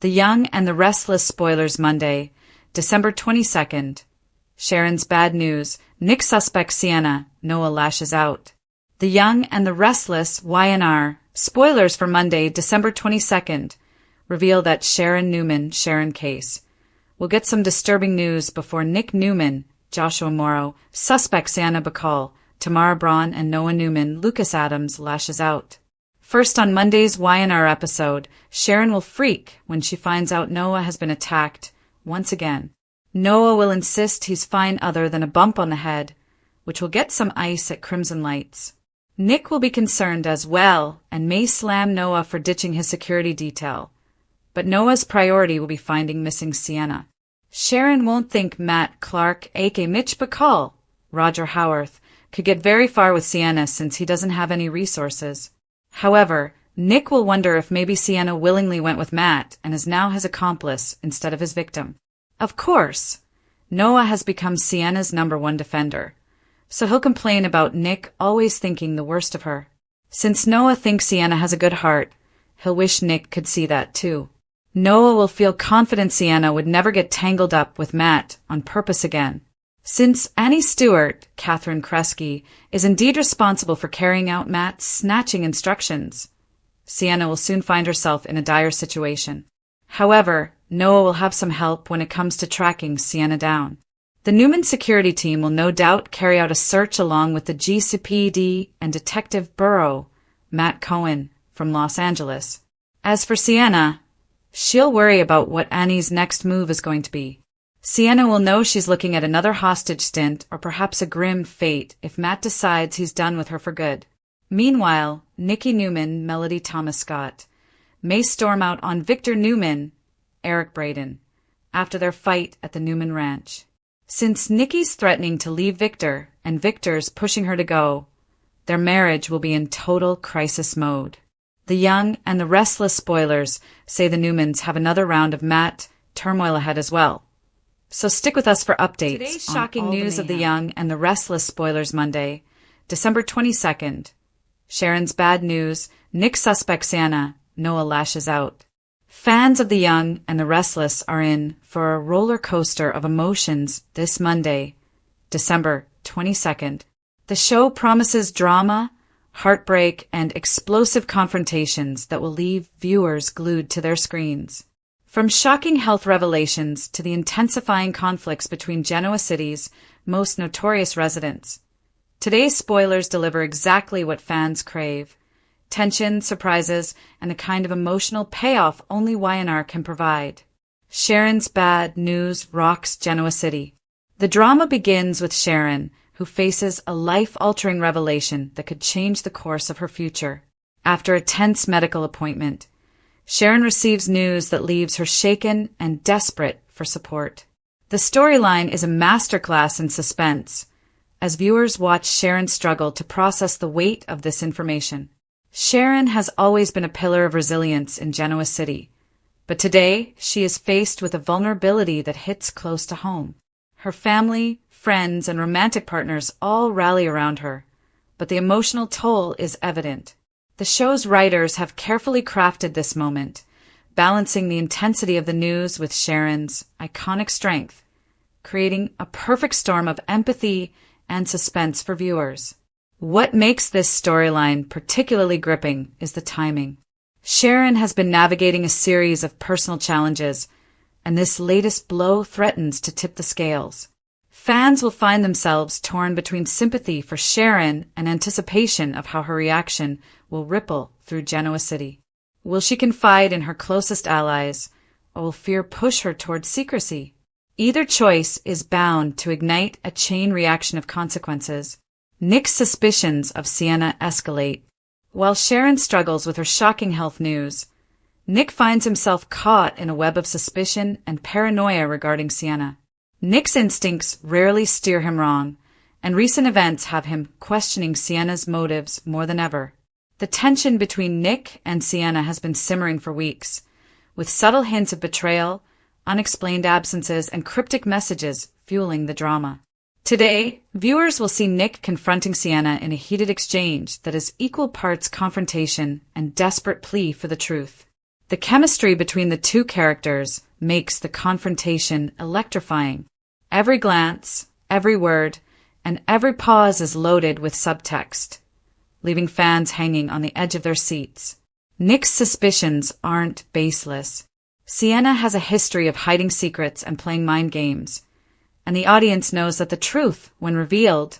The Young and the Restless spoilers Monday, December 22nd. Sharon's bad news. Nick suspects Sienna. Noah lashes out. The Young and the Restless YNR spoilers for Monday, December 22nd. Reveal that Sharon case. We'll get some disturbing news before Nick Newman, Joshua Morrow, suspects Sienna Bacall, Tamara Braun, and Noah Newman, Lucas Adams lashes out. First on Monday's YNR episode, Sharon will freak when she finds out Noah has been attacked once again. Noah will insist he's fine other than a bump on the head, which will get some ice at Crimson Lights. Nick will be concerned as well and may slam Noah for ditching his security detail. But Noah's priority will be finding missing Sienna. Sharon won't think Matt Clark, aka Mitch Bacall, Roger Howarth, could get very far with Sienna since he doesn't have any resources. However, Nick will wonder if maybe Sienna willingly went with Matt and is now his accomplice instead of his victim. Of course, Noah has become Sienna's #1 defender, so he'll complain about Nick always thinking the worst of her. Since Noah thinks Sienna has a good heart, he'll wish Nick could see that too. Noah will feel confident Sienna would never get tangled up with Matt on purpose again. Since Annie Stewart, Catherine Kresge, is indeed responsible for carrying out Matt's snatching instructions, Sienna will soon find herself in a dire situation. However, Noah will have some help when it comes to tracking Sienna down. The Newman security team will no doubt carry out a search along with the GCPD and Detective Bureau, Matt Cohen, from Los Angeles. As for Sienna, she'll worry about what Annie's next move is going to be. Sienna will know she's looking at another hostage stint or perhaps a grim fate if Matt decides he's done with her for good. Meanwhile, Nikki Newman, Melody Thomas Scott, may storm out on Victor Newman, Eric Braden, after their fight at the Newman Ranch. Since Nikki's threatening to leave Victor and Victor's pushing her to go, their marriage will be in total crisis mode. The Young and the Restless spoilers say the Newmans have another round of Matt turmoil ahead as well. So stick with us for updates. Today's shocking news of the Young and the Restless spoilers Monday, December 22nd. Sharon's bad news. Nick suspects Sienna. Noah lashes out. Fans of the Young and the Restless are in for a roller coaster of emotions this Monday, December 22nd. The show promises drama, heartbreak, and explosive confrontations that will leave viewers glued to their screens. From shocking health revelations to the intensifying conflicts between Genoa City's most notorious residents, today's spoilers deliver exactly what fans crave: tension, surprises, and the kind of emotional payoff only YNR can provide. Sharon's bad news rocks Genoa City. The drama begins with Sharon, who faces a life-altering revelation that could change the course of her future. After a tense medical appointment, Sharon receives news that leaves her shaken and desperate for support. The storyline is a masterclass in suspense, as viewers watch Sharon struggle to process the weight of this information. Sharon has always been a pillar of resilience in Genoa City, but today she is faced with a vulnerability that hits close to home. Her family, friends, and romantic partners all rally around her, but the emotional toll is evident. The show's writers have carefully crafted this moment, balancing the intensity of the news with Sharon's iconic strength, creating a perfect storm of empathy and suspense for viewers. What makes this storyline particularly gripping is the timing. Sharon has been navigating a series of personal challenges, and this latest blow threatens to tip the scales. Fans will find themselves torn between sympathy for Sharon and anticipation of how her reaction will ripple through Genoa City. Will she confide in her closest allies, or will fear push her towards secrecy? Either choice is bound to ignite a chain reaction of consequences. Nick's suspicions of Sienna escalate. While Sharon struggles with her shocking health news, Nick finds himself caught in a web of suspicion and paranoia regarding Sienna. Nick's instincts rarely steer him wrong, and recent events have him questioning Sienna's motives more than ever. The tension between Nick and Sienna has been simmering for weeks, with subtle hints of betrayal, unexplained absences, and cryptic messages fueling the drama. Today, viewers will see Nick confronting Sienna in a heated exchange that is equal parts confrontation and desperate plea for the truth. The chemistry between the two characters makes the confrontation electrifying. Every glance, every word, and every pause is loaded with subtext, leaving fans hanging on the edge of their seats. Nick's suspicions aren't baseless. Sienna has a history of hiding secrets and playing mind games, and the audience knows that the truth, when revealed,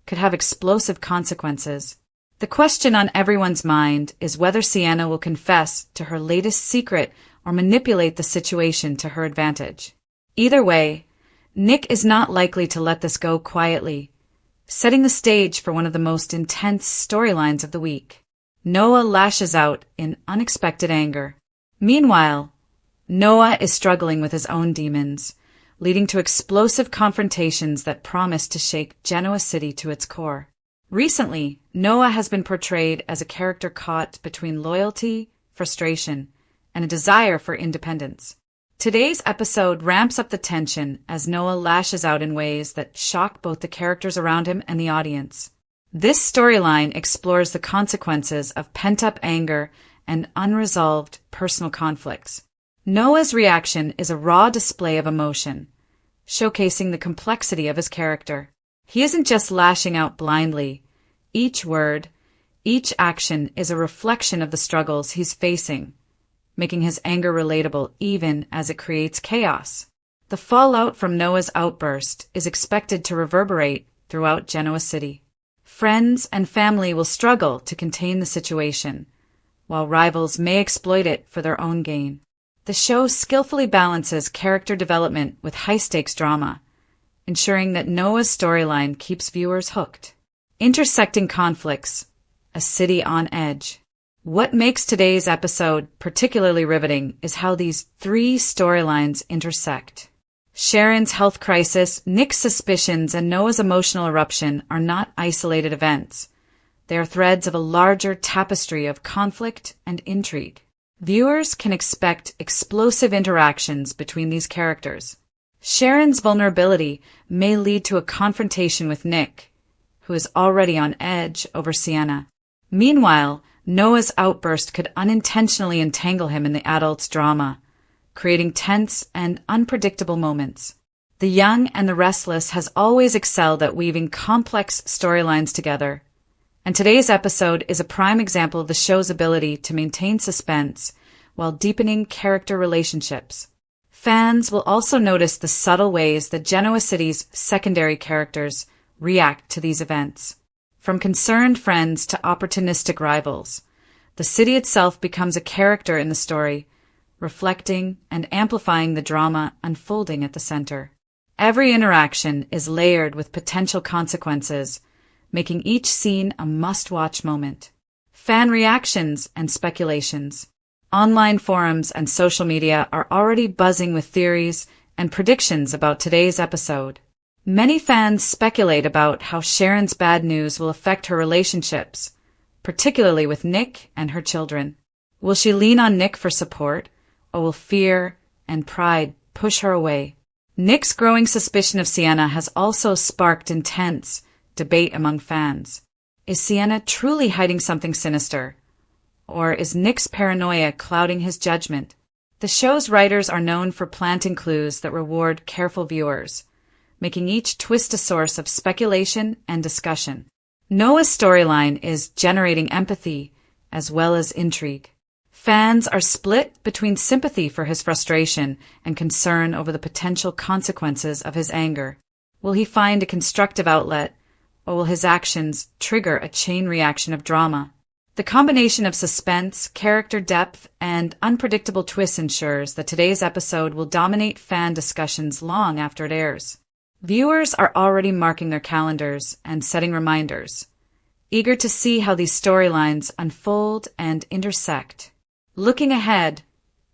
could have explosive consequences. The question on everyone's mind is whether Sienna will confess to her latest secret or manipulate the situation to her advantage. Either way, Nick is not likely to let this go quietly, setting the stage for one of the most intense storylines of the week. Noah lashes out in unexpected anger. Meanwhile, Noah is struggling with his own demons, leading to explosive confrontations that promise to shake Genoa City to its core. Recently, Noah has been portrayed as a character caught between loyalty, frustration, and a desire for independence. Today's episode ramps up the tension as Noah lashes out in ways that shock both the characters around him and the audience. This storyline explores the consequences of pent-up anger and unresolved personal conflicts. Noah's reaction is a raw display of emotion, showcasing the complexity of his character. He isn't just lashing out blindly. Each word, each action is a reflection of the struggles he's facing, making his anger relatable even as it creates chaos. The fallout from Noah's outburst is expected to reverberate throughout Genoa City. Friends and family will struggle to contain the situation, while rivals may exploit it for their own gain. The show skillfully balances character development with high-stakes drama, ensuring that Noah's storyline keeps viewers hooked. Intersecting conflicts, a city on edge. What makes today's episode particularly riveting is how these three storylines intersect. Sharon's health crisis, Nick's suspicions, and Noah's emotional eruption are not isolated events. They are threads of a larger tapestry of conflict and intrigue. Viewers can expect explosive interactions between these characters. Sharon's vulnerability may lead to a confrontation with Nick, who is already on edge over Sienna. Meanwhile, Noah's outburst could unintentionally entangle him in the adult's drama, creating tense and unpredictable moments. The Young and the Restless has always excelled at weaving complex storylines together, and today's episode is a prime example of the show's ability to maintain suspense while deepening character relationships. Fans will also notice the subtle ways that Genoa City's secondary characters react to these events. From concerned friends to opportunistic rivals, the city itself becomes a character in the story, reflecting and amplifying the drama unfolding at the center. Every interaction is layered with potential consequences, making each scene a must-watch moment. Fan reactions and speculations. Online forums and social media are already buzzing with theories and predictions about today's episode. Many fans speculate about how Sharon's bad news will affect her relationships, particularly with Nick and her children. Will she lean on Nick for support, or will fear and pride push her away? Nick's growing suspicion of Sienna has also sparked intense debate among fans. Is Sienna truly hiding something sinister? Or is Nick's paranoia clouding his judgment? The show's writers are known for planting clues that reward careful viewers, making each twist a source of speculation and discussion. Noah's storyline is generating empathy as well as intrigue. Fans are split between sympathy for his frustration and concern over the potential consequences of his anger. Will he find a constructive outlet, or will his actions trigger a chain reaction of drama? The combination of suspense, character depth, and unpredictable twists ensures that today's episode will dominate fan discussions long after it airs. Viewers are already marking their calendars and setting reminders, eager to see how these storylines unfold and intersect. Looking ahead,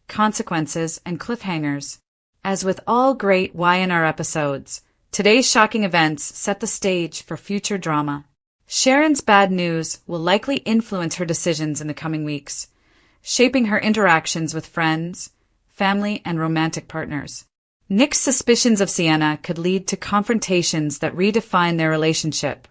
consequences and cliffhangers. As with all great Y&R episodes, today's shocking events set the stage for future drama. Sharon's bad news will likely influence her decisions in the coming weeks, shaping her interactions with friends, family, and romantic partners. Nick's suspicions of Sienna could lead to confrontations that redefine their relationship,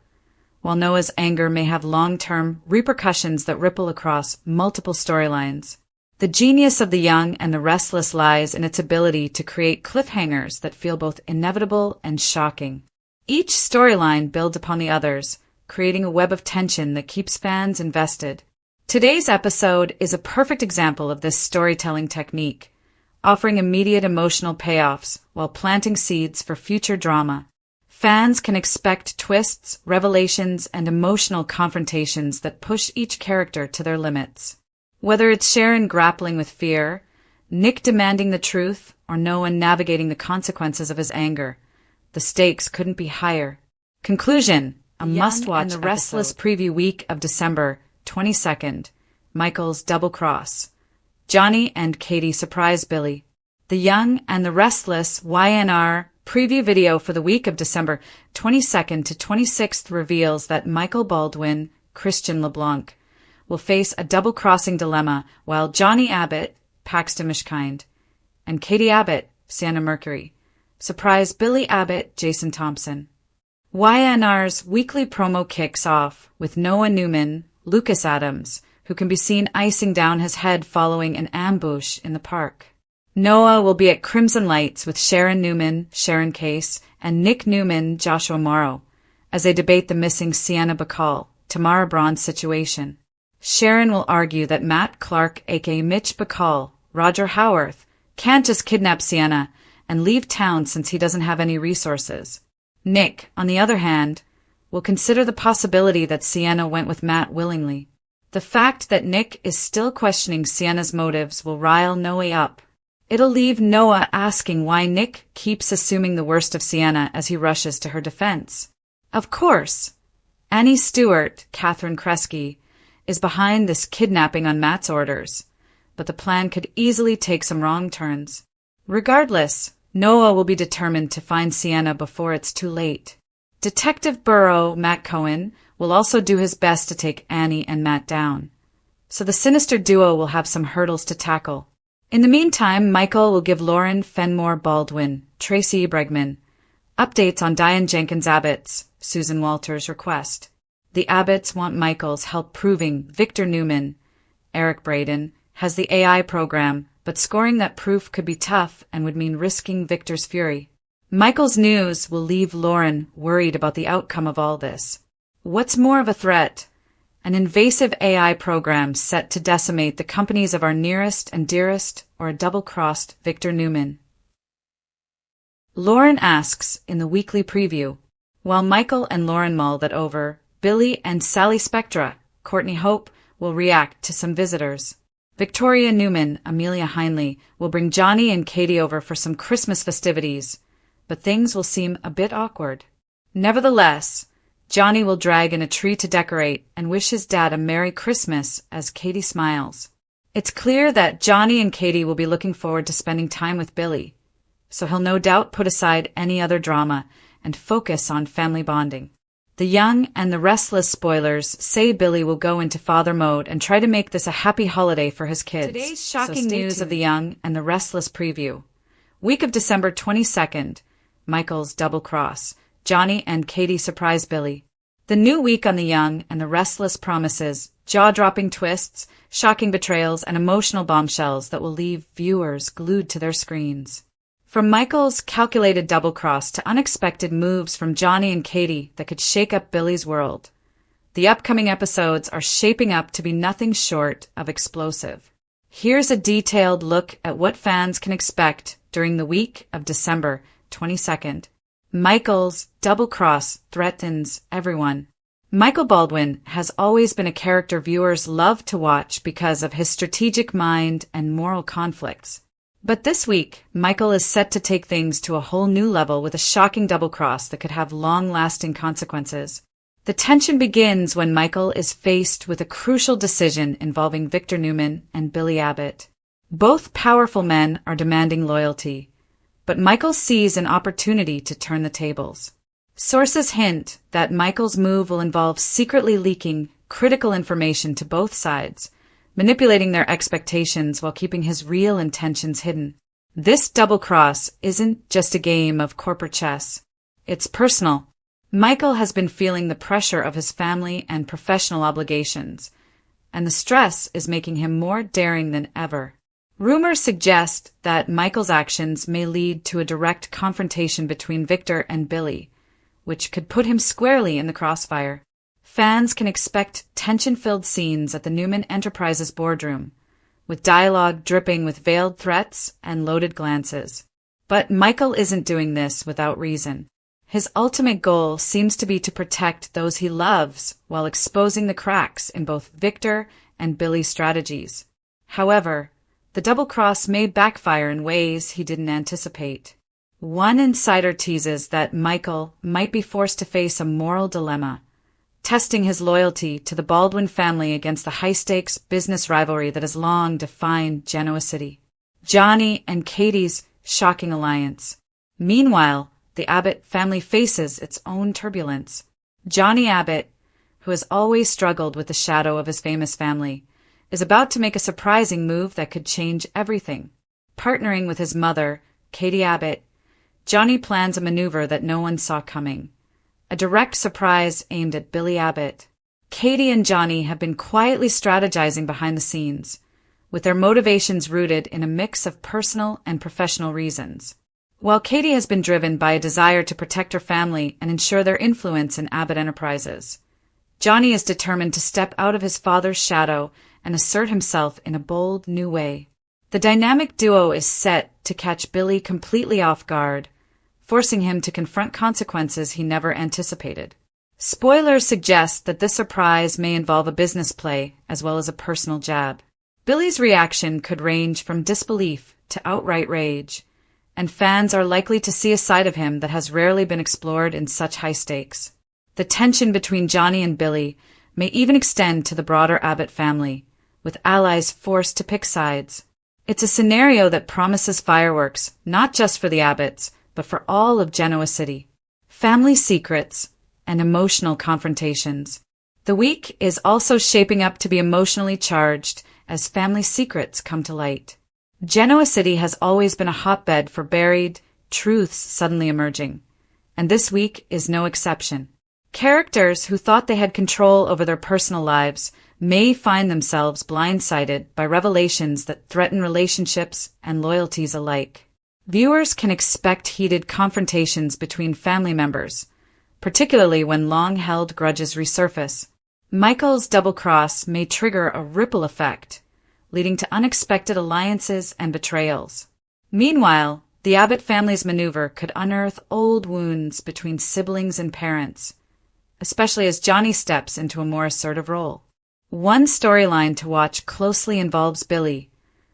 while Noah's anger may have long-term repercussions that ripple across multiple storylines. The genius of The Young and the Restless lies in its ability to create cliffhangers that feel both inevitable and shocking. Each storyline builds upon the others, creating a web of tension that keeps fans invested. Today's episode is a perfect example of this storytelling technique, offering immediate emotional payoffs while planting seeds for future drama. Fans can expect twists, revelations, and emotional confrontations that push each character to their limits. Whether it's Sharon grappling with fear, Nick demanding the truth, or Noah navigating the consequences of his anger, the stakes couldn't be higher. Conclusion: a must-watch and the Restless preview week of December 22nd. Michael's double cross. Johnny and Katie surprise Billy. The Young and the Restless YNR preview video for the week of December 22nd to 26th reveals that Michael Baldwin, Christian LeBlanc, will face a double-crossing dilemma while Johnny Abbott, Paxton Mishkind, and Katie Abbott, Sienna Mercury, surprise Billy Abbott, Jason Thompson. YNR's weekly promo kicks off with Noah Newman, Lucas Adams, who can be seen icing down his head following an ambush in the park. Noah will be at Crimson Lights with Sharon Newman, Sharon Case, and Nick Newman, Joshua Morrow, as they debate the missing Sienna Bacall, Tamara Braun's situation. Sharon will argue that Matt Clark, aka Mitch Bacall, Roger Howarth, can't just kidnap Sienna and leave town since he doesn't have any resources. Nick, on the other hand, will consider the possibility that Sienna went with Matt willingly. The fact that Nick is still questioning Sienna's motives will rile Noah up. It'll leave Noah asking why Nick keeps assuming the worst of Sienna as he rushes to her defense. Of course, Annie Stewart, Catherine Kresge, is behind this kidnapping on Matt's orders, but the plan could easily take some wrong turns. Regardless, Noah will be determined to find Sienna before it's too late. Detective Bureau Matt Cohen will also do his best to take Annie and Matt down, so the sinister duo will have some hurdles to tackle. In the meantime, Michael will give Lauren Fenmore Baldwin, Tracy Bregman, updates on Diane Jenkins Abbott's, Susan Walters' request. The Abbotts want Michael's help proving Victor Newman, Eric Braden, has the AI program, but scoring that proof could be tough and would mean risking Victor's fury. Michael's news will leave Lauren worried about the outcome of all this. What's more of a threat? An invasive AI program set to decimate the companies of our nearest and dearest, or a double-crossed Victor Newman? Lauren asks in the weekly preview. While Michael and Lauren mull that over, Billy and Sally Spectra, Courtney Hope, will react to some visitors. Victoria Newman, Amelia Heinley, will bring Johnny and Katie over for some Christmas festivities, but things will seem a bit awkward. Nevertheless, Johnny will drag in a tree to decorate and wish his dad a Merry Christmas as Katie smiles. It's clear that Johnny and Katie will be looking forward to spending time with Billy, so he'll no doubt put aside any other drama and focus on family bonding. The Young and the Restless spoilers say Billy will go into father mode and try to make this a happy holiday for his kids. Today's shocking news of The Young and the Restless preview. Week of December 22nd. Michael's double cross. Johnny and Katie surprise Billy. The new week on The Young and the Restless promises jaw-dropping twists, shocking betrayals, and emotional bombshells that will leave viewers glued to their screens. From Michael's calculated double-cross to unexpected moves from Johnny and Katie that could shake up Billy's world, the upcoming episodes are shaping up to be nothing short of explosive. Here's a detailed look at what fans can expect during the week of December 22nd. Michael's double-cross threatens everyone. Michael Baldwin has always been a character viewers love to watch because of his strategic mind and moral conflicts. But this week, Michael is set to take things to a whole new level with a shocking double-cross that could have long-lasting consequences. The tension begins when Michael is faced with a crucial decision involving Victor Newman and Billy Abbott. Both powerful men are demanding loyalty, but Michael sees an opportunity to turn the tables. Sources hint that Michael's move will involve secretly leaking critical information to both sides, manipulating their expectations while keeping his real intentions hidden. This double-cross isn't just a game of corporate chess. It's personal. Michael has been feeling the pressure of his family and professional obligations, and the stress is making him more daring than ever. Rumors suggest that Michael's actions may lead to a direct confrontation between Victor and Billy, which could put him squarely in the crossfire. Fans can expect tension-filled scenes at the Newman Enterprises boardroom, with dialogue dripping with veiled threats and loaded glances. But Michael isn't doing this without reason. His ultimate goal seems to be to protect those he loves while exposing the cracks in both Victor and Billy's strategies. However, the double-cross may backfire in ways he didn't anticipate. One insider teases that Michael might be forced to face a moral dilemma, testing his loyalty to the Baldwin family against the high-stakes business rivalry that has long defined Genoa City. Johnny and Katie's shocking alliance. Meanwhile, the Abbott family faces its own turbulence. Johnny Abbott, who has always struggled with the shadow of his famous family, is about to make a surprising move that could change everything. Partnering with his mother, Katie Abbott, Johnny plans a maneuver that no one saw coming. A direct surprise aimed at Billy Abbott. Katie and Johnny have been quietly strategizing behind the scenes, with their motivations rooted in a mix of personal and professional reasons. While Katie has been driven by a desire to protect her family and ensure their influence in Abbott Enterprises, Johnny is determined to step out of his father's shadow and assert himself in a bold new way. The dynamic duo is set to catch Billy completely off guard, forcing him to confront consequences he never anticipated. Spoilers suggest that this surprise may involve a business play as well as a personal jab. Billy's reaction could range from disbelief to outright rage, and fans are likely to see a side of him that has rarely been explored in such high stakes. The tension between Johnny and Billy may even extend to the broader Abbott family, with allies forced to pick sides. It's a scenario that promises fireworks, not just for the Abbotts, but for all of Genoa City. Family secrets and emotional confrontations. The week is also shaping up to be emotionally charged as family secrets come to light. Genoa City has always been a hotbed for buried truths suddenly emerging, and this week is no exception. Characters who thought they had control over their personal lives may find themselves blindsided by revelations that threaten relationships and loyalties alike. Viewers can expect heated confrontations between family members, particularly when long-held grudges resurface. Michael's double-cross may trigger a ripple effect, leading to unexpected alliances and betrayals. Meanwhile, the Abbott family's maneuver could unearth old wounds between siblings and parents, especially as Johnny steps into a more assertive role. One storyline to watch closely involves Billy,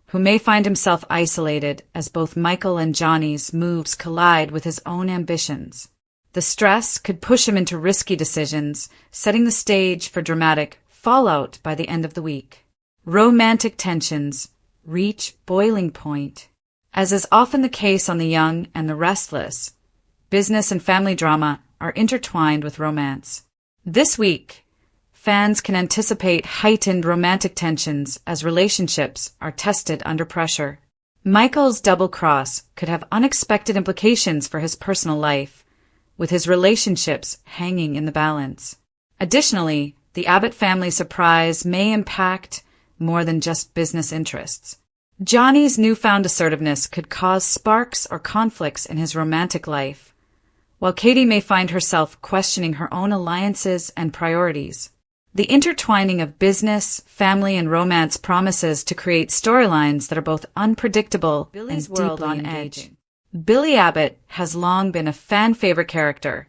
who may find himself isolated as both Michael and Johnny's moves collide with his own ambitions. The stress could push him into risky decisions, setting the stage for dramatic fallout by the end of the week. Romantic tensions reach boiling point. As is often the case on The Young and the Restless, business and family drama are intertwined with romance. This week, fans can anticipate heightened romantic tensions as relationships are tested under pressure. Michael's double cross could have unexpected implications for his personal life, with his relationships hanging in the balance. Additionally, the Abbott family surprise may impact more than just business interests. Johnny's newfound assertiveness could cause sparks or conflicts in his romantic life, while Katie may find herself questioning her own alliances and priorities. The intertwining of business, family, and romance promises to create storylines that are both unpredictable Billy's and world deeply on engaging. Billy Abbott has long been a fan-favorite character,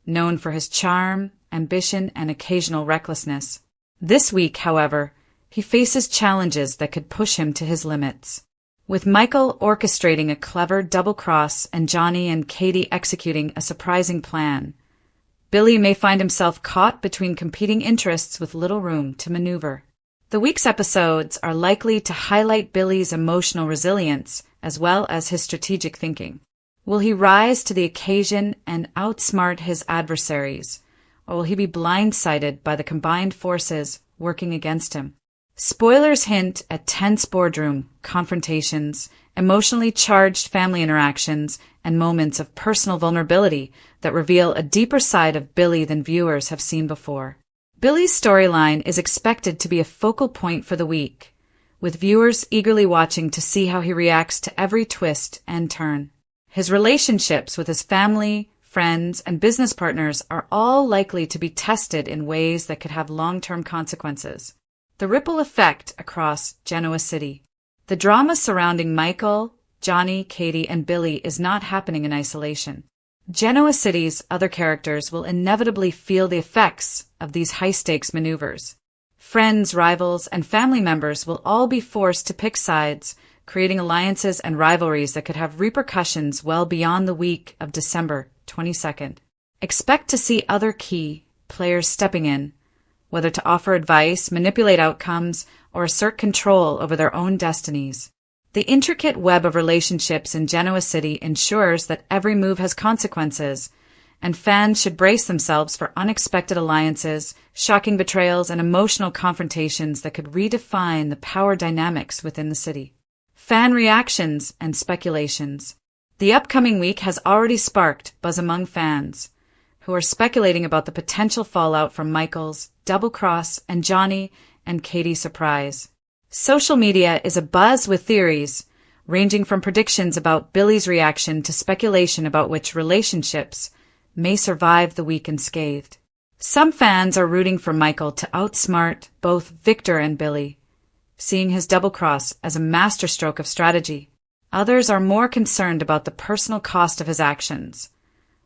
known for his charm, ambition, and occasional recklessness. This week, however, he faces challenges that could push him to his limits. With Michael orchestrating a clever double-cross and Johnny and Katie executing a surprising plan, Billy may find himself caught between competing interests with little room to maneuver. The week's episodes are likely to highlight Billy's emotional resilience as well as his strategic thinking. Will he rise to the occasion and outsmart his adversaries, or will he be blindsided by the combined forces working against him? Spoilers hint at tense boardroom confrontations, emotionally charged family interactions, and moments of personal vulnerability that reveal a deeper side of Billy than viewers have seen before. Billy's storyline is expected to be a focal point for the week, with viewers eagerly watching to see how he reacts to every twist and turn. His relationships with his family, friends, and business partners are all likely to be tested in ways that could have long-term consequences. The ripple effect across Genoa City. The drama surrounding Michael, Johnny, Katie, and Billy is not happening in isolation. Genoa City's other characters will inevitably feel the effects of these high-stakes maneuvers. Friends, rivals, and family members will all be forced to pick sides, creating alliances and rivalries that could have repercussions well beyond the week of December 22nd. Expect to see other key players stepping in, whether to offer advice, manipulate outcomes, or assert control over their own destinies. The intricate web of relationships in Genoa City ensures that every move has consequences, and fans should brace themselves for unexpected alliances, shocking betrayals, and emotional confrontations that could redefine the power dynamics within the city. Fan reactions and speculations. The upcoming week has already sparked buzz among fans, who are speculating about the potential fallout from Michael's double cross and Johnny and Katie's surprise. Social media is abuzz with theories, ranging from predictions about Billy's reaction to speculation about which relationships may survive the week unscathed. Some fans are rooting for Michael to outsmart both Victor and Billy, seeing his double-cross as a masterstroke of strategy. Others are more concerned about the personal cost of his actions,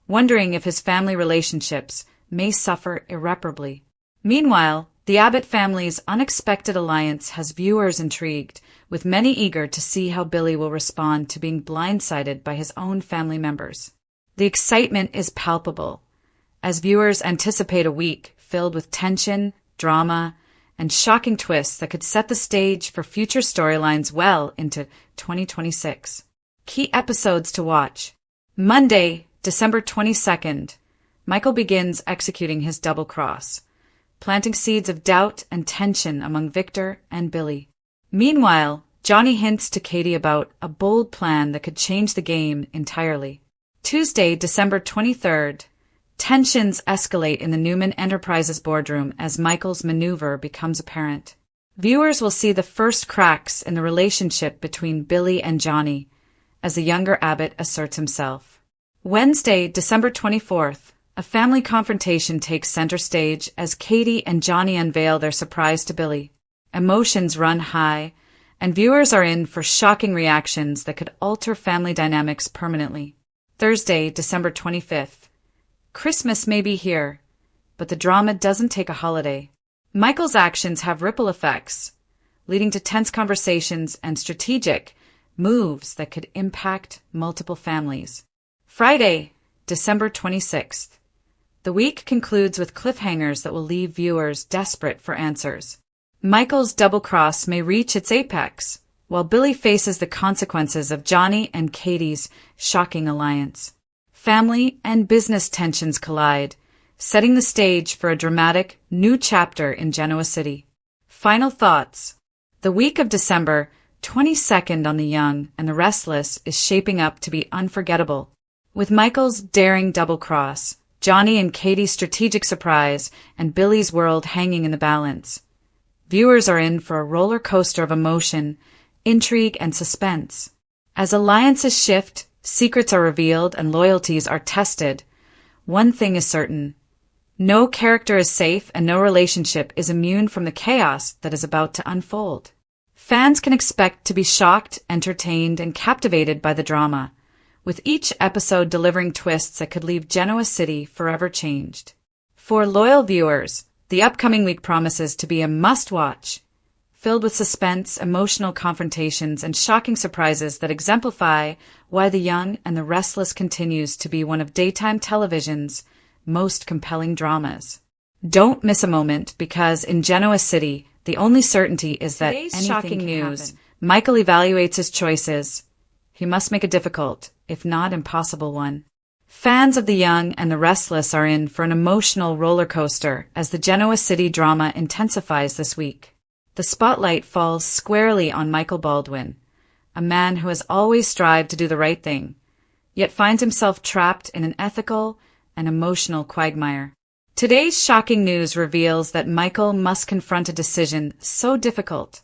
wondering if his family relationships may suffer irreparably. Meanwhile, the Abbott family's unexpected alliance has viewers intrigued, with many eager to see how Billy will respond to being blindsided by his own family members. The excitement is palpable, as viewers anticipate a week filled with tension, drama, and shocking twists that could set the stage for future storylines well into 2026. Key episodes to watch. Monday, December 22nd, Michael begins executing his double cross, planting seeds of doubt and tension among Victor and Billy. Meanwhile, Johnny hints to Katie about a bold plan that could change the game entirely. Tuesday, December 23rd, tensions escalate in the Newman Enterprises boardroom as Michael's maneuver becomes apparent. Viewers will see the first cracks in the relationship between Billy and Johnny as the younger Abbott asserts himself. Wednesday, December 24th, a family confrontation takes center stage as Katie and Johnny unveil their surprise to Billy. Emotions run high, and viewers are in for shocking reactions that could alter family dynamics permanently. Thursday, December 25th. Christmas may be here, but the drama doesn't take a holiday. Michael's actions have ripple effects, leading to tense conversations and strategic moves that could impact multiple families. Friday, December 26th. The week concludes with cliffhangers that will leave viewers desperate for answers. Michael's double cross may reach its apex, while Billy faces the consequences of Johnny and Katie's shocking alliance. Family and business tensions collide, setting the stage for a dramatic new chapter in Genoa City. Final thoughts. The week of December 22nd on The Young and the Restless is shaping up to be unforgettable. With Michael's daring double cross, Johnny and Katie's strategic surprise, and Billy's world hanging in the balance, viewers are in for a roller coaster of emotion, intrigue, and suspense. As alliances shift, secrets are revealed, and loyalties are tested, one thing is certain: no character is safe and no relationship is immune from the chaos that is about to unfold. Fans can expect to be shocked, entertained, and captivated by the drama, with each episode delivering twists that could leave Genoa City forever changed. For loyal viewers, the upcoming week promises to be a must-watch, filled with suspense, emotional confrontations, and shocking surprises that exemplify why The Young and the Restless continues to be one of daytime television's most compelling dramas. Don't miss a moment, because in Genoa City, the only certainty is that today's shocking news, Michael evaluates his choices. He must make a difficult, if not impossible one. Fans of The Young and the Restless are in for an emotional roller coaster as the Genoa City drama intensifies this week. The spotlight falls squarely on Michael Baldwin, a man who has always strived to do the right thing, yet finds himself trapped in an ethical and emotional quagmire. Today's shocking news reveals that Michael must confront a decision so difficult,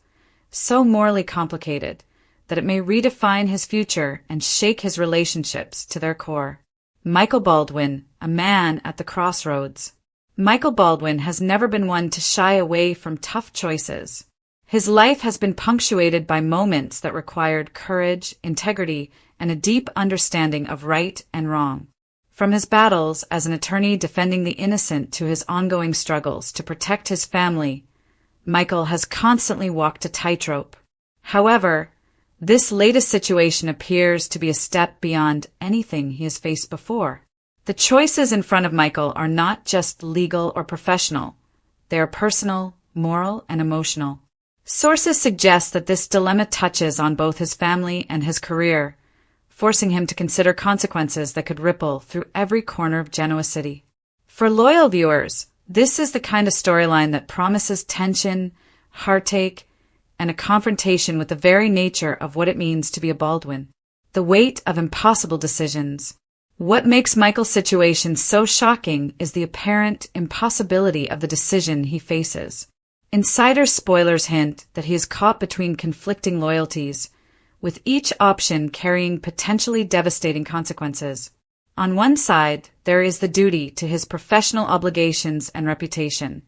so morally complicated, that it may redefine his future and shake his relationships to their core. Michael Baldwin, a man at the crossroads. Michael Baldwin has never been one to shy away from tough choices. His life has been punctuated by moments that required courage, integrity, and a deep understanding of right and wrong. From his battles as an attorney defending the innocent to his ongoing struggles to protect his family, Michael has constantly walked a tightrope. However, this latest situation appears to be a step beyond anything he has faced before. The choices in front of Michael are not just legal or professional. They are personal, moral, and emotional. Sources suggest that this dilemma touches on both his family and his career, forcing him to consider consequences that could ripple through every corner of Genoa City. For loyal viewers, this is the kind of storyline that promises tension, heartache, and a confrontation with the very nature of what it means to be a Baldwin. The weight of impossible decisions. What makes Michael's situation so shocking is the apparent impossibility of the decision he faces. Insider spoilers hint that he is caught between conflicting loyalties, with each option carrying potentially devastating consequences. On one side, there is the duty to his professional obligations and reputation.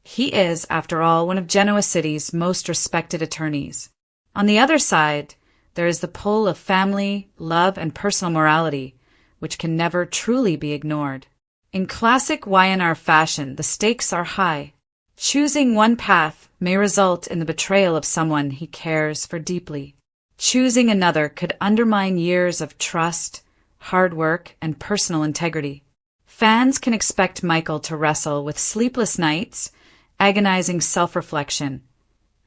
He is, after all, one of Genoa City's most respected attorneys. On the other side, there is the pull of family, love, and personal morality, which can never truly be ignored. In classic Y&R fashion, the stakes are high. Choosing one path may result in the betrayal of someone he cares for deeply. Choosing another could undermine years of trust, hard work, and personal integrity. Fans can expect Michael to wrestle with sleepless nights, agonizing self-reflection,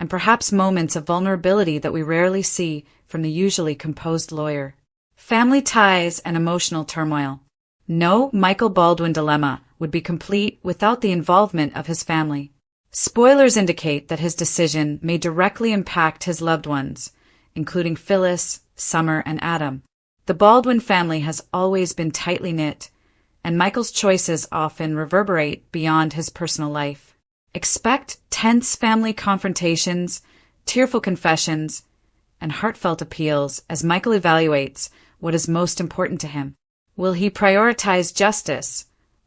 and perhaps moments of vulnerability that we rarely see from the usually composed lawyer. Family ties and emotional turmoil. No Michael Baldwin dilemma would be complete without the involvement of his family. Spoilers indicate that his decision may directly impact his loved ones, including Phyllis, Summer, and Adam. The Baldwin family has always been tightly knit, and Michael's choices often reverberate beyond his personal life. Expect tense family confrontations, tearful confessions, and heartfelt appeals as Michael evaluates what is most important to him. Will he prioritize justice,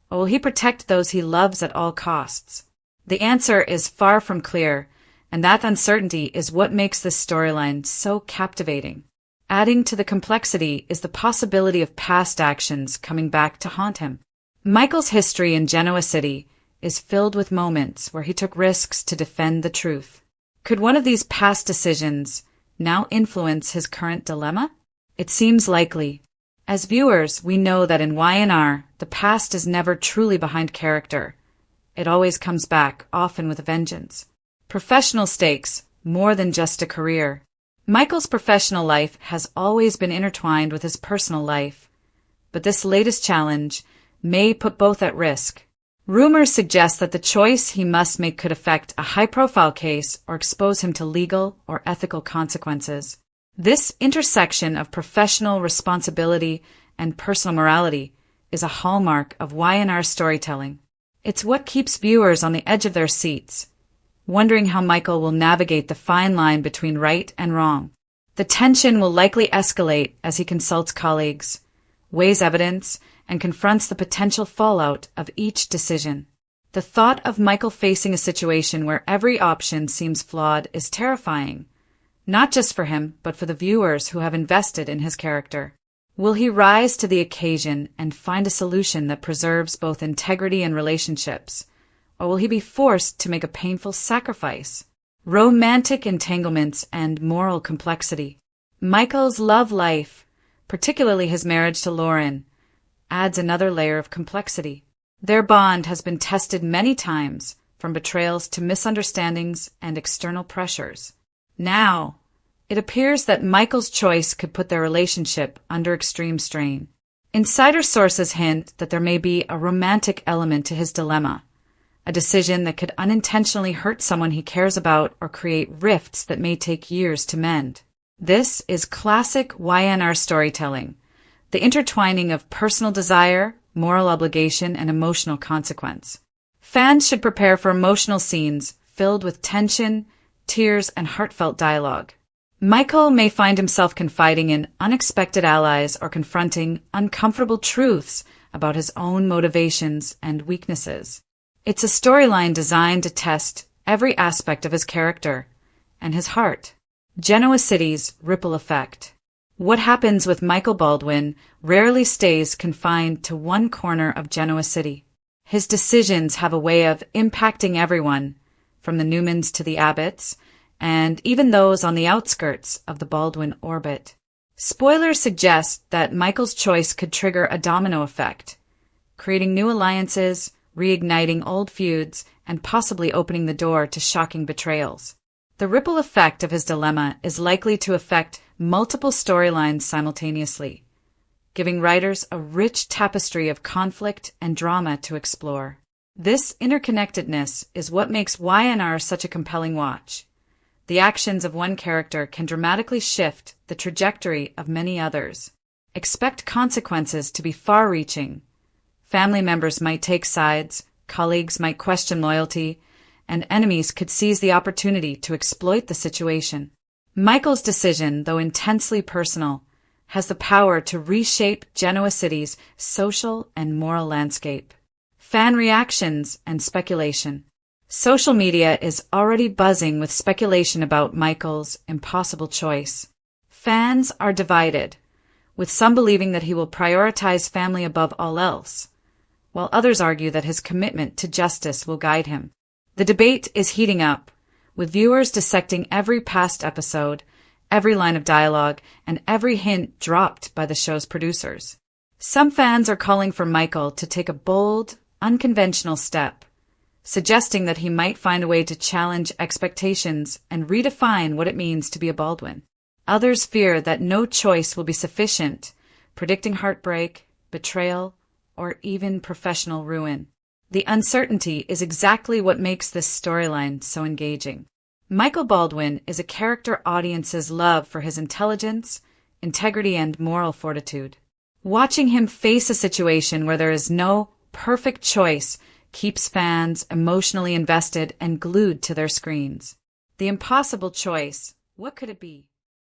or will he protect those he loves at all costs? The answer is far from clear, and that uncertainty is what makes this storyline so captivating. Adding to the complexity is the possibility of past actions coming back to haunt him. Michael's history in Genoa City is filled with moments where he took risks to defend the truth. Could one of these past decisions now influence his current dilemma? It seems likely. As viewers, we know that in Y&R, the past is never truly behind character. It always comes back, often with a vengeance. Professional stakes, more than just a career. Michael's professional life has always been intertwined with his personal life, but this latest challenge may put both at risk. Rumors suggest that the choice he must make could affect a high-profile case or expose him to legal or ethical consequences. This intersection of professional responsibility and personal morality is a hallmark of Y&R storytelling. It's what keeps viewers on the edge of their seats, wondering how Michael will navigate the fine line between right and wrong. The tension will likely escalate as he consults colleagues, weighs evidence, and confronts the potential fallout of each decision. The thought of Michael facing a situation where every option seems flawed is terrifying, not just for him, but for the viewers who have invested in his character. Will he rise to the occasion and find a solution that preserves both integrity and relationships, or will he be forced to make a painful sacrifice? Romantic entanglements and moral complexity. Michael's love life, particularly his marriage to Lauren, adds another layer of complexity. Their bond has been tested many times, from betrayals to misunderstandings and external pressures. Now, it appears that Michael's choice could put their relationship under extreme strain. Insider sources hint that there may be a romantic element to his dilemma, a decision that could unintentionally hurt someone he cares about or create rifts that may take years to mend. This is classic Y&R storytelling, the intertwining of personal desire, moral obligation, and emotional consequence. Fans should prepare for emotional scenes filled with tension, tears, and heartfelt dialogue. Michael may find himself confiding in unexpected allies or confronting uncomfortable truths about his own motivations and weaknesses. It's a storyline designed to test every aspect of his character and his heart. Genoa City's ripple effect. What happens with Michael Baldwin rarely stays confined to one corner of Genoa City. His decisions have a way of impacting everyone, from the Newmans to the Abbotts, and even those on the outskirts of the Baldwin orbit. Spoilers suggest that Michael's choice could trigger a domino effect, creating new alliances, reigniting old feuds, and possibly opening the door to shocking betrayals. The ripple effect of his dilemma is likely to affect multiple storylines simultaneously, giving writers a rich tapestry of conflict and drama to explore. This interconnectedness is what makes YNR such a compelling watch. The actions of one character can dramatically shift the trajectory of many others. Expect consequences to be far-reaching. Family members might take sides, colleagues might question loyalty, and enemies could seize the opportunity to exploit the situation. Michael's decision, though intensely personal, has the power to reshape Genoa City's social and moral landscape. Fan reactions and speculation. Social media is already buzzing with speculation about Michael's impossible choice. Fans are divided, with some believing that he will prioritize family above all else, while others argue that his commitment to justice will guide him. The debate is heating up, with viewers dissecting every past episode, every line of dialogue, and every hint dropped by the show's producers. Some fans are calling for Michael to take a bold, unconventional step, suggesting that he might find a way to challenge expectations and redefine what it means to be a Baldwin. Others fear that no choice will be sufficient, predicting heartbreak, betrayal, or even professional ruin. The uncertainty is exactly what makes this storyline so engaging. Michael Baldwin is a character audiences love for his intelligence, integrity, and moral fortitude. Watching him face a situation where there is no perfect choice keeps fans emotionally invested and glued to their screens. The impossible choice, what could it be?